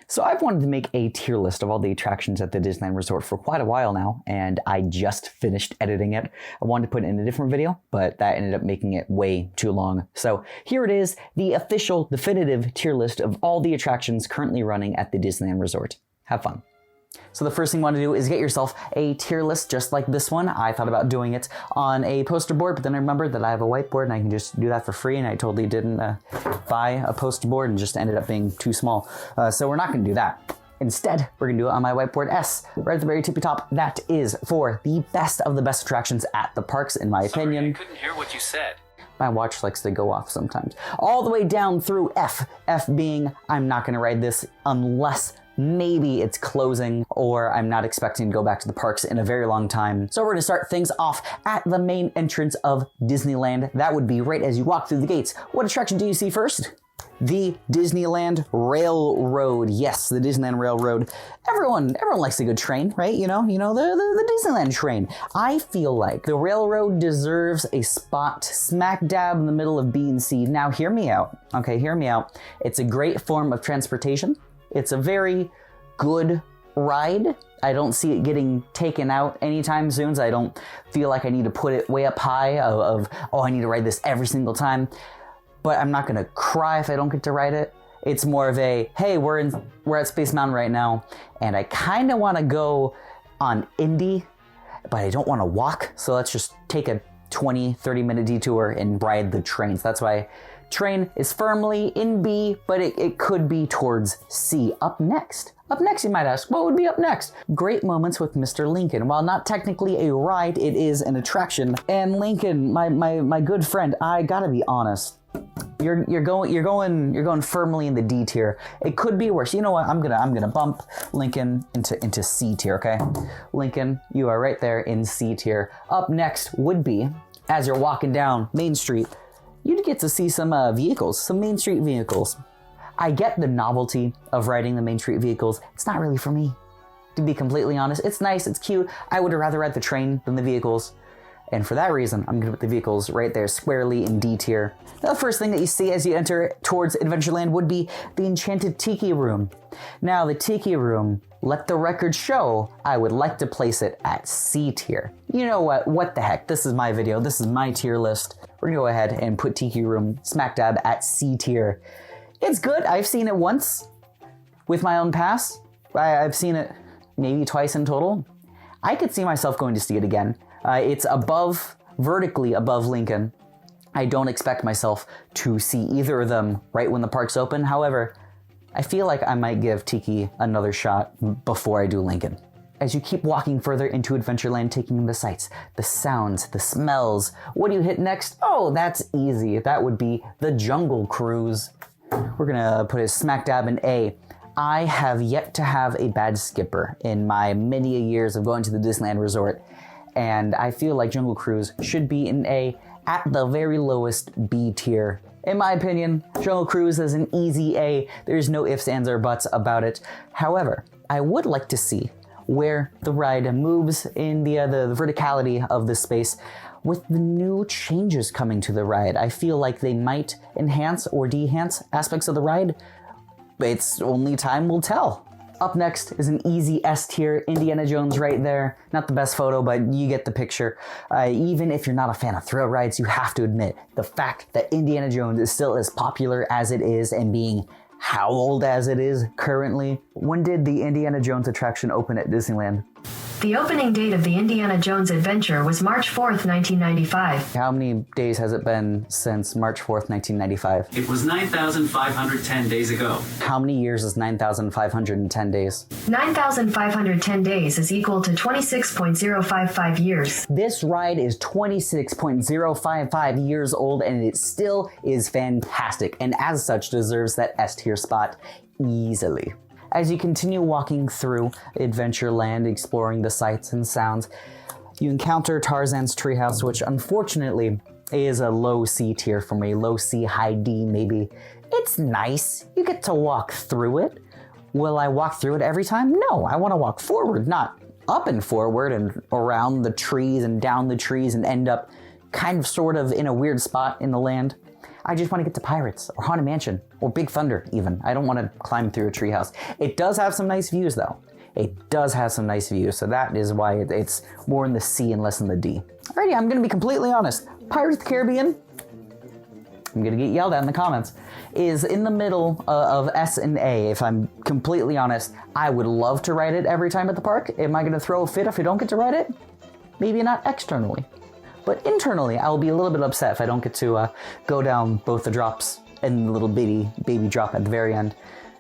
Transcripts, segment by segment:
So I've wanted to make a tier list of all the attractions at the Disneyland Resort for quite a while now, and I just finished editing it. I wanted to put it in a different video, but that ended up making it way too long. So here it is, the official, definitive tier list of all the attractions currently running at the Disneyland Resort. Have fun. So the first thing you want to do is get yourself a tier list just like this one. I thought about doing it on a poster board, but then I remembered that I have a whiteboard and I can just do that for free, and I totally didn't buy a poster board and just ended up being too small. So we're not going to do that. Instead, we're going to do it on my whiteboard S, right at the very tippy top. That is for the best of the best attractions at the parks, in my opinion. I couldn't hear what you said. My watch likes to go off sometimes. All the way down through F. F being, I'm not going to ride this unless maybe it's closing or I'm not expecting to go back to the parks in a very long time. So we're going to start things off at the main entrance of Disneyland. That would be right as you walk through the gates. What attraction do you see first? The Disneyland Railroad. Yes, the Disneyland Railroad. Everyone likes a good train, right? You know the Disneyland train. I feel like the railroad deserves a spot smack dab in the middle of B and C. Now hear me out. Okay, hear me out. It's a great form of transportation. It's a very good ride. I don't see it getting taken out anytime soon, so I don't feel like I need to put it way up high of I need to ride this every single time. But I'm not gonna cry if I don't get to ride it. It's more of a, hey, we're at Space Mountain right now, and I kind of want to go on Indy, but I don't want to walk, so let's just take a 20-30 minute detour and ride the trains. That's why train is firmly in B, but it could be towards C. Up next, you might ask, what would be up next? Great Moments with Mr. Lincoln. While not technically a ride, it is an attraction. And Lincoln, my good friend, I gotta be honest, you're going firmly in the D tier. It could be worse. You know what? I'm gonna bump Lincoln into C tier. Okay, Lincoln, you are right there in C tier. Up next would be, as you're walking down Main Street, you'd get to see some vehicles, some Main Street vehicles. I get the novelty of riding the Main Street vehicles. It's not really for me, to be completely honest. It's nice, it's cute. I would rather ride the train than the vehicles. And for that reason, I'm gonna put the vehicles right there squarely in D tier. The first thing that you see as you enter towards Adventureland would be the Enchanted Tiki Room. Now the Tiki Room, let the record show, I would like to place it at C tier. You know what the heck, this is my video, this is my tier list. We're gonna go ahead and put Tiki Room smack dab at C tier. It's good, I've seen it once with my own pass. I've seen it maybe twice in total. I could see myself going to see it again. It's vertically above Lincoln. I don't expect myself to see either of them right when the parks open. However, I feel like I might give Tiki another shot before I do Lincoln. As you keep walking further into Adventureland, taking in the sights, the sounds, the smells, what do you hit next? Oh, that's easy. That would be the Jungle Cruise. We're gonna put it smack dab in A. I have yet to have a bad skipper in my many years of going to the Disneyland Resort, and I feel like Jungle Cruise should be in A, at the very lowest B tier. In my opinion, Jungle Cruise is an easy A. There's no ifs, ands, or buts about it. However, I would like to see where the ride moves in the verticality of the space with the new changes coming to the ride. I feel like they might enhance or de-enhance aspects of the ride. It's only time will tell. Up next is an easy S tier, Indiana Jones right there. Not the best photo, but you get the picture. Even if you're not a fan of thrill rides, you have to admit the fact that Indiana Jones is still as popular as it is and being how old as it is currently. When did the Indiana Jones attraction open at Disneyland? The opening date of the Indiana Jones adventure was March 4th, 1995. How many days has it been since March 4th, 1995? It was 9,510 days ago. How many years is 9,510 days? 9,510 days is equal to 26.055 years. This ride is 26.055 years old, and it still is fantastic, and as such deserves that S tier spot easily. As you continue walking through Adventureland, exploring the sights and sounds, you encounter Tarzan's Treehouse, which unfortunately is a low C tier for me, low C, high D maybe. It's nice, you get to walk through it. Will I walk through it every time? No, I want to walk forward, not up and forward and around the trees and down the trees and end up kind of sort of in a weird spot in the land. I just want to get to Pirates or Haunted Mansion or Big Thunder even. I don't want to climb through a treehouse. It does have some nice views though. It does have some nice views, so that is why it's more in the C and less in the D. Alrighty, I'm gonna be completely honest. Pirates of the Caribbean, I'm gonna get yelled at in the comments, is in the middle of S and A, if I'm completely honest. I would love to ride it every time at the park. Am I gonna throw a fit if I don't get to ride it? Maybe not externally, but internally I'll be a little bit upset if I don't get to go down both the drops and the little baby drop at the very end.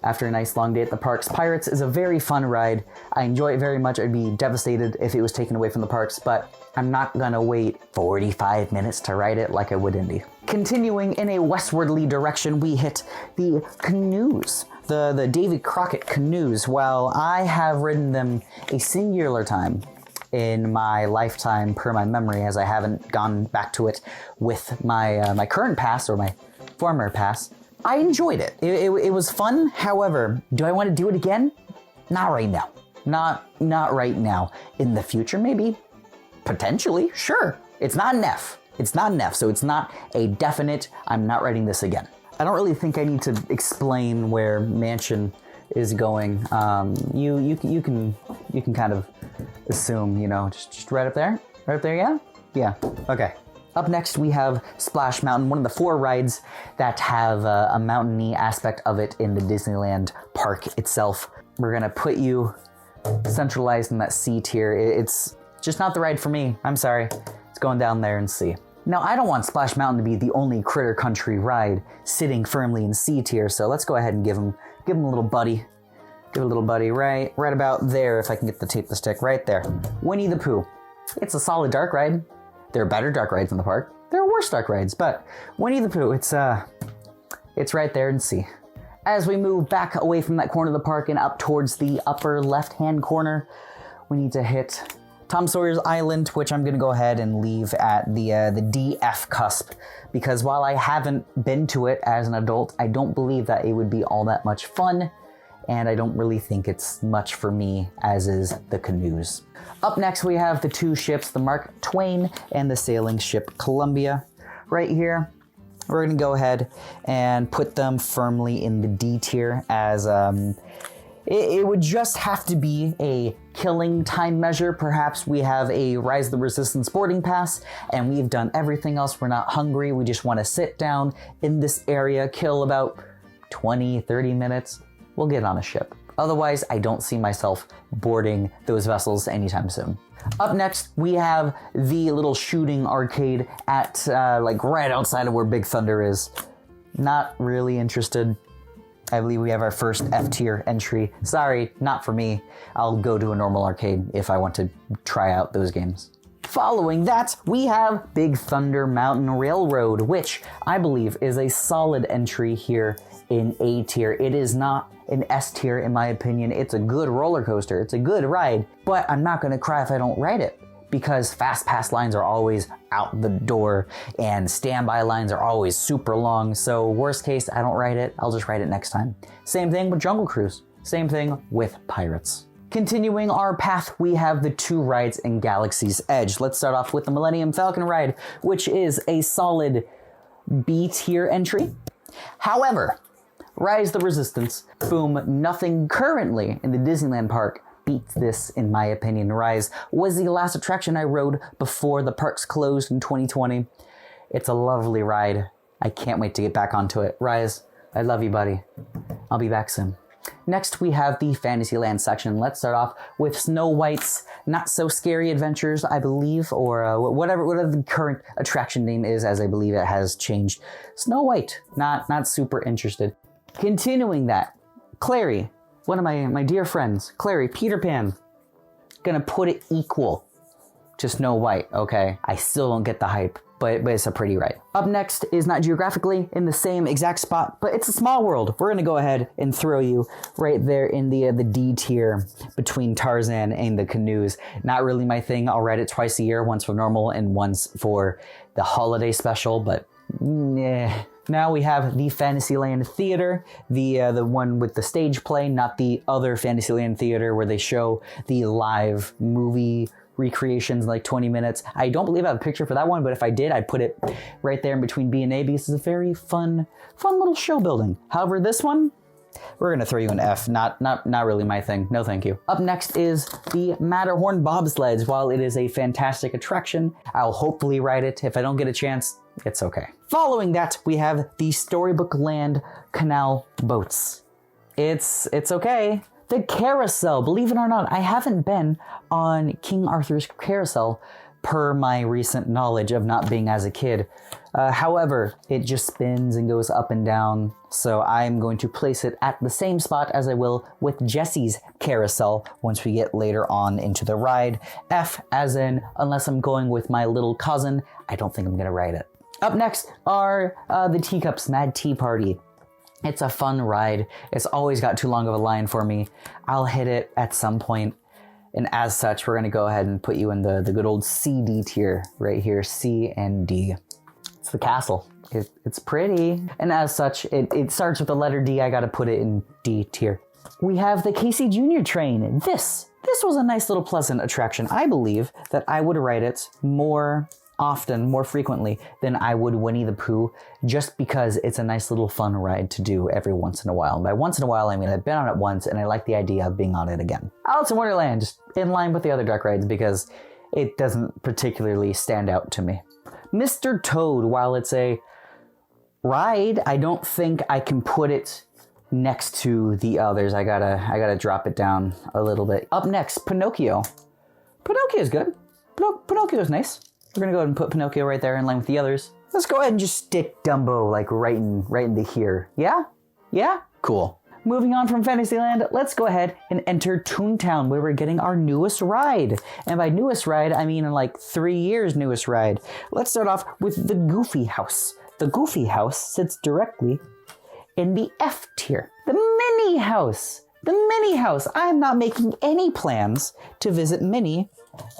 After a nice long day at the parks, Pirates is a very fun ride. I enjoy it very much. I'd be devastated if it was taken away from the parks, but I'm not gonna wait 45 minutes to ride it like I would Indy. Continuing in a westwardly direction, we hit the Canoes, the Davy Crockett Canoes. While I have ridden them a singular time in my lifetime per my memory, as I haven't gone back to it with my my current pass or my former pass, I enjoyed it. It was fun. However, do I want to do it again? Not right now. Not right now. In the future, maybe. Potentially, sure. It's not an F. It's not an F, so it's not a definite, I'm not writing this again. I don't really think I need to explain where Mansion is going. You can kind of assume, you know, just right up there? Right up there, yeah? Yeah, okay. Up next, we have Splash Mountain, one of the 4 rides that have a mountainy aspect of it in the Disneyland park itself. We're gonna put you centralized in that C tier. It's just not the ride for me. I'm sorry. It's going down there in C. Now, I don't want Splash Mountain to be the only Critter Country ride sitting firmly in C tier, so let's go ahead and give him a little buddy. Give it a little buddy right about there, if I can get the tape to stick, right there. Winnie the Pooh. It's a solid dark ride. There are better dark rides in the park. There are worse dark rides, but Winnie the Pooh, it's right there in C. As we move back away from that corner of the park and up towards the upper left-hand corner, we need to hit Tom Sawyer's Island, which I'm gonna go ahead and leave at the DF cusp, because while I haven't been to it as an adult, I don't believe that it would be all that much fun, and I don't really think it's much for me, as is the Canoes. Up next, we have the 2 ships, the Mark Twain and the sailing ship Columbia. Right here, we're gonna go ahead and put them firmly in the D tier, as it would just have to be a killing time measure. Perhaps we have a Rise of the Resistance boarding pass and we've done everything else. We're not hungry. We just want to sit down in this area, kill about 20, 30 minutes. We'll get on a ship. Otherwise, I don't see myself boarding those vessels anytime soon. Up next, we have the little shooting arcade at like right outside of where Big Thunder is. Not really interested. I believe we have our first F tier entry. Sorry, not for me. I'll go to a normal arcade if I want to try out those games. Following that, we have Big Thunder Mountain Railroad, which I believe is a solid entry here in A tier. It is not an S tier in my opinion. It's a good roller coaster. It's a good ride, but I'm not gonna cry if I don't ride it, because fast pass lines are always out the door and standby lines are always super long. So worst case, I don't ride it. I'll just ride it next time. Same thing with Jungle Cruise. Same thing with Pirates. Continuing our path, we have the 2 rides in Galaxy's Edge. Let's start off with the Millennium Falcon ride, which is a solid B tier entry. However, Rise the Resistance, boom, nothing currently in the Disneyland park beats this, in my opinion. Rise was the last attraction I rode before the parks closed in 2020. It's a lovely ride. I can't wait to get back onto it. Rise, I love you, buddy. I'll be back soon. Next, we have the Fantasyland section. Let's start off with Snow White's Not So Scary Adventures, I believe, or whatever the current attraction name is, as I believe it has changed. Snow White, not super interested. Continuing that, Clary, one of my dear friends, Clary, Peter Pan, gonna put it equal to Snow White, okay? I still don't get the hype, but it's a pretty ride. Up next is not geographically in the same exact spot, but it's a small world. We're gonna go ahead and throw you right there in the D tier between Tarzan and the Canoes. Not really my thing. I'll ride it twice a year, once for normal and once for the holiday special, but yeah. Now we have the Fantasyland Theater, the one with the stage play, not the other Fantasyland Theater where they show the live movie recreations in like 20 minutes. I don't believe I have a picture for that one, but if I did, I'd put it right there in between B and A because it's a very fun little show building. However, this one, we're gonna throw you an F. Not really my thing. No, thank you. Up next is the Matterhorn Bobsleds. While it is a fantastic attraction, I'll hopefully ride it. If I don't get a chance, it's okay. Following that, we have the Storybook Land Canal boats. It's okay. The carousel, believe it or not, I haven't been on King Arthur's carousel per my recent knowledge of not being as a kid. However, it just spins and goes up and down, so I'm going to place it at the same spot as I will with Jesse's carousel once we get later on into the ride. F as in, unless I'm going with my little cousin, I don't think I'm gonna ride it. Up next are the Teacups Mad Tea Party. It's a fun ride. It's always got too long of a line for me. I'll hit it at some point. And as such, we're going to go ahead and put you in the good old CD tier right here, C and D. It's the castle. It's pretty. And as such, it starts with the letter D. I got to put it in D tier. We have the Casey Jr. train. This was a nice little pleasant attraction. I believe that I would ride it more often, more frequently than I would Winnie the Pooh, just because it's a nice little fun ride to do every once in a while. And by once in a while, I mean I've been on it once and I like the idea of being on it again. Alice in Wonderland, just in line with the other dark rides because it doesn't particularly stand out to me. Mr. Toad, while it's a ride, I don't think I can put it next to the others. I gotta drop it down a little bit. Up next, Pinocchio. Pinocchio's good. Pinocchio's nice. We're gonna go ahead and put Pinocchio right there in line with the others. Let's go ahead and just stick Dumbo like right in the here. Yeah? Yeah? Cool. Moving on from Fantasyland, let's go ahead and enter Toontown, where we're getting our newest ride. And by newest ride, I mean in like 3 years newest ride. Let's start off with the Goofy House. The Goofy House sits directly in the F tier. The Minnie House. The Minnie House. I am not making any plans to visit Minnie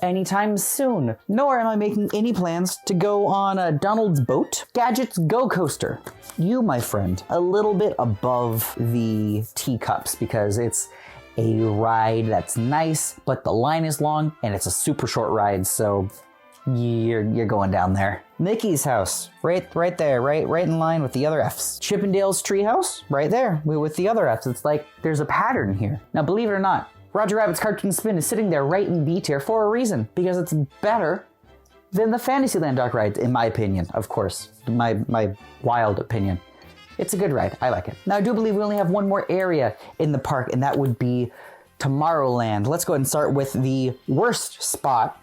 anytime soon, nor am I making any plans to go on a Donald's boat. Gadget's Go Coaster. You, my friend, a little bit above the Teacups because it's a ride that's nice, but the line is long and it's a super short ride, so you're going down there. Mickey's House, right there, right in line with the other Fs. Chippendale's Treehouse, right there with the other Fs. It's like there's a pattern here. Now, believe it or not, Roger Rabbit's Cartoon Spin is sitting there right in B tier for a reason, because it's better than the Fantasyland Dark rides, in my opinion, of course. My wild opinion. It's a good ride. I like it. Now, I do believe we only have one more area in the park, and that would be Tomorrowland. Let's go ahead and start with the worst spot.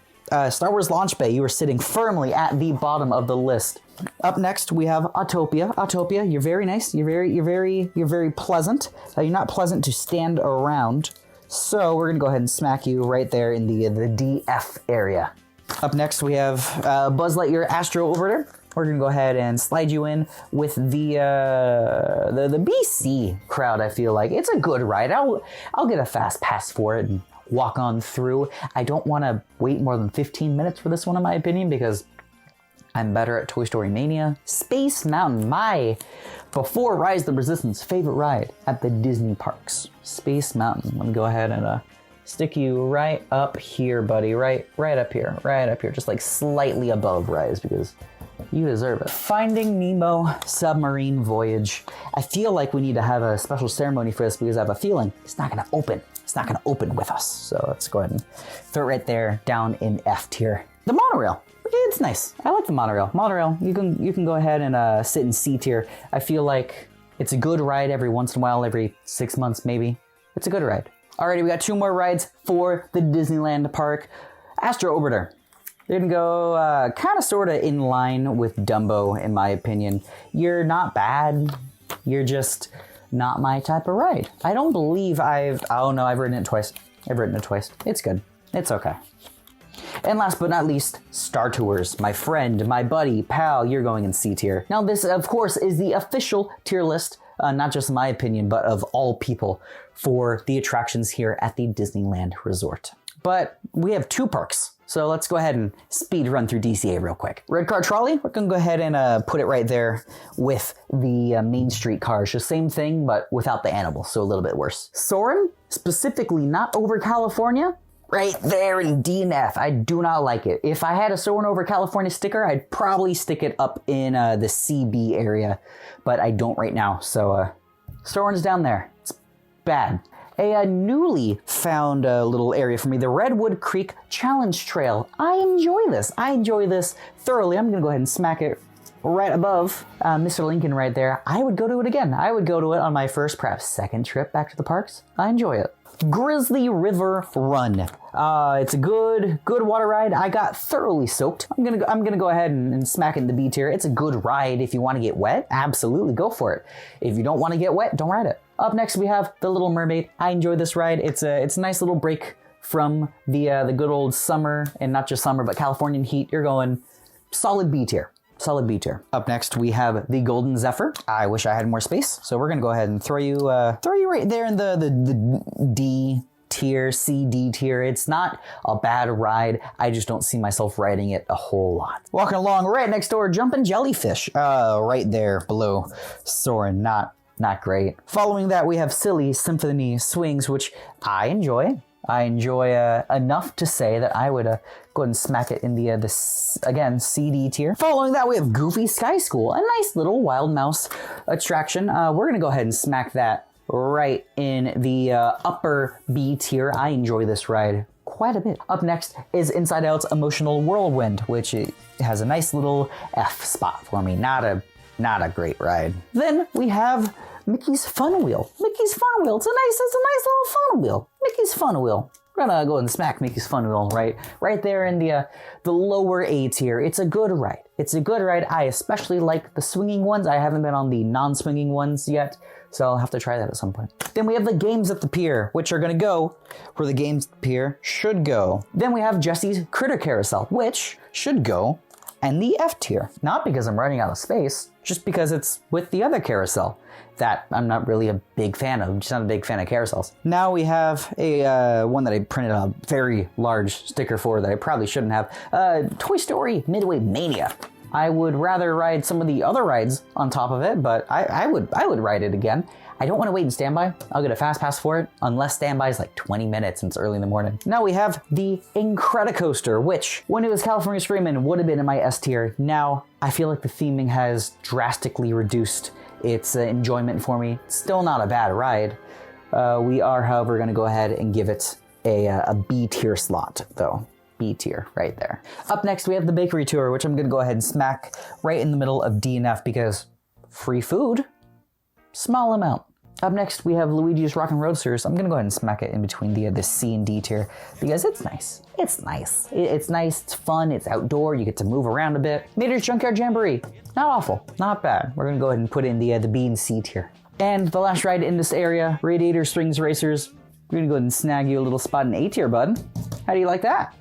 Star Wars Launch Bay. You are sitting firmly at the bottom of the list. Up next, we have Autopia. Autopia, you're very nice. You're very pleasant. You're not pleasant to stand around. So we're gonna go ahead and smack you right there in the DF area. Up next, we have Buzz Lightyear Astro Orbiter. We're gonna go ahead and slide you in with the BC crowd. I feel like it's a good ride. I'll get a fast pass for it and walk on through. I don't want to wait more than 15 minutes for this one, in my opinion, because I'm better at Toy Story Mania. Space Mountain, my before Rise of the Resistance favorite ride at the Disney parks. Space Mountain. Let me go ahead and stick you right up here, buddy. Right up here. Just like slightly above Rise because you deserve it. Finding Nemo Submarine Voyage. I feel like we need to have a special ceremony for this because I have a feeling it's not going to open. It's not going to open with us. So let's go ahead and throw it right there down in F tier. The monorail. It's nice. I like the monorail. Monorail, you can go ahead and sit in C tier. I feel like it's a good ride every once in a while, every 6 months maybe. It's a good ride. Alrighty, we got 2 more rides for the Disneyland park. Astro Orbiter. They're gonna go kind of sort of in line with Dumbo, in my opinion. You're not bad. You're just not my type of ride. I don't believe I've ridden it twice. It's good. It's okay. And last but not least, Star Tours. My friend, my buddy, pal, you're going in C tier. Now this, of course, is the official tier list, not just my opinion, but of all people for the attractions here at the Disneyland Resort. But we have 2 parks. So let's go ahead and speed run through DCA real quick. Red Car Trolley, we're gonna go ahead and put it right there with the Main Street cars. Just same thing, but without the animals, so a little bit worse. Soarin', specifically not over California, right there in D and F. I do not like it. If I had a Soarin' Over California sticker, I'd probably stick it up in the CB area, but I don't right now. So Soarin's down there. It's bad. A newly found little area for me, the Redwood Creek Challenge Trail. I enjoy this. I enjoy this thoroughly. I'm going to go ahead and smack it right above Mr. Lincoln right there. I would go to it again. I would go to it on my first, perhaps second trip back to the parks. I enjoy it. Grizzly River Run. It's a good water ride. I got thoroughly soaked. I'm gonna go ahead and smack it in the B tier. It's a good ride if you want to get wet. Absolutely, go for it. If you don't want to get wet, don't ride it. Up next, we have the Little Mermaid. I enjoy this ride. It's a nice little break from the good old summer, and not just summer, but Californian heat. You're going solid B tier. Solid B tier. Up next, we have the Golden Zephyr. I wish I had more space, so we're gonna go ahead and throw you right there in the D tier, C, D tier. It's not a bad ride. I just don't see myself riding it a whole lot. Walking along right next door, Jumpin' Jellyfish. Right there below Soarin'. Not great. Following that, we have Silly Symphony Swings, which I enjoy. I enjoy enough to say that I would go ahead and smack it in the again, CD tier. Following that, we have Goofy Sky School, a nice little wild mouse attraction. We're going to go ahead and smack that right in the upper B tier. I enjoy this ride quite a bit. Up next is Inside Out's Emotional Whirlwind, which has a nice little F spot for me. Not a great ride. Then we have Mickey's Fun Wheel. Mickey's Fun Wheel. It's a nice little fun wheel. Mickey's Fun Wheel. We're gonna go and smack Mickey's Fun Wheel right there in the lower A tier. It's a good ride. It's a good ride. I especially like the swinging ones. I haven't been on the non-swinging ones yet, so I'll have to try that at some point. Then we have the games at the pier, which are gonna go where the games at the pier should go. Then we have Jesse's Critter Carousel, which should go in the F tier. Not because I'm running out of space, just because it's with the other carousel that I'm not really a big fan of. I'm just not a big fan of carousels. Now we have a one that I printed a very large sticker for that I probably shouldn't have. Toy Story Midway Mania. I would rather ride some of the other rides on top of it, but I would ride it again. I don't want to wait in standby. I'll get a fast pass for it, unless standby is like 20 minutes and it's early in the morning. Now we have the Incredicoaster, which when it was California Screamin' would have been in my S tier. Now I feel like the theming has drastically reduced its enjoyment for me. Still not a bad ride. We are, however, going to go ahead and give it a B tier slot, though. B tier right there. Up next, we have the Bakery Tour, which I'm going to go ahead and smack right in the middle of D and F because free food, small amount. Up next, we have Luigi's Rockin' Roadsters. I'm going to go ahead and smack it in between the C and D tier because it's nice. It's nice. It's nice. It's fun. It's outdoor. You get to move around a bit. Mater's Junkyard Jamboree. Not awful. Not bad. We're going to go ahead and put it in the B and C tier. And the last ride in this area, Radiator Springs Racers. We're going to go ahead and snag you a little spot in A tier, bud. How do you like that?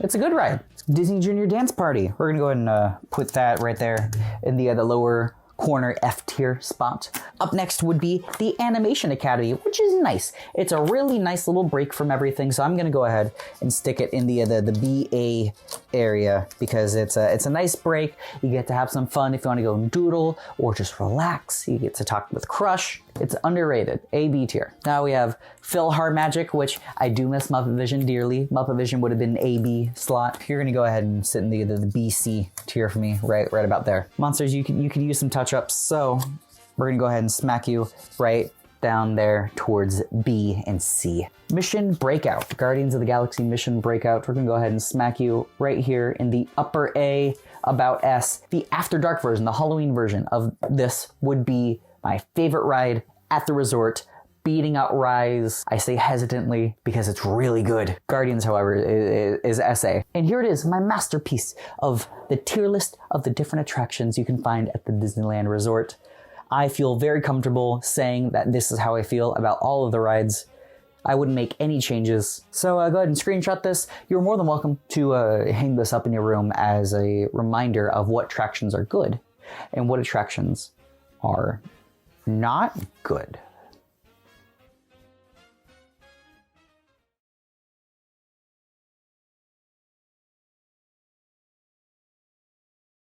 It's a good ride. It's Disney Junior Dance Party. We're going to go ahead and put that right there in the lower corner F tier spot. Up next would be the Animation Academy, which is nice. It's a really nice little break from everything, so I'm gonna go ahead and stick it in the BA area because it's a nice break. You get to have some fun if you want to go and doodle or just relax. You get to talk with Crush. It's underrated. A, B tier. Now we have PhilharMagic, which I do miss Muppet Vision dearly. Muppet Vision would have been A, B slot. You're gonna go ahead and sit in the BC tier for me, right about there. Monsters, you could use some touch-ups, so we're gonna go ahead and smack you right down there towards B and C. Mission Breakout, Guardians of the Galaxy Mission Breakout. We're gonna go ahead and smack you right here in the upper A, about S. The After Dark version, the Halloween version of this would be my favorite ride at the resort, beating out Rise. I say hesitantly because it's really good. Guardians, however, is SA. And here it is, my masterpiece of the tier list of the different attractions you can find at the Disneyland Resort. I feel very comfortable saying that this is how I feel about all of the rides. I wouldn't make any changes. So go ahead and screenshot this. You're more than welcome to hang this up in your room as a reminder of what attractions are good and what attractions are not good.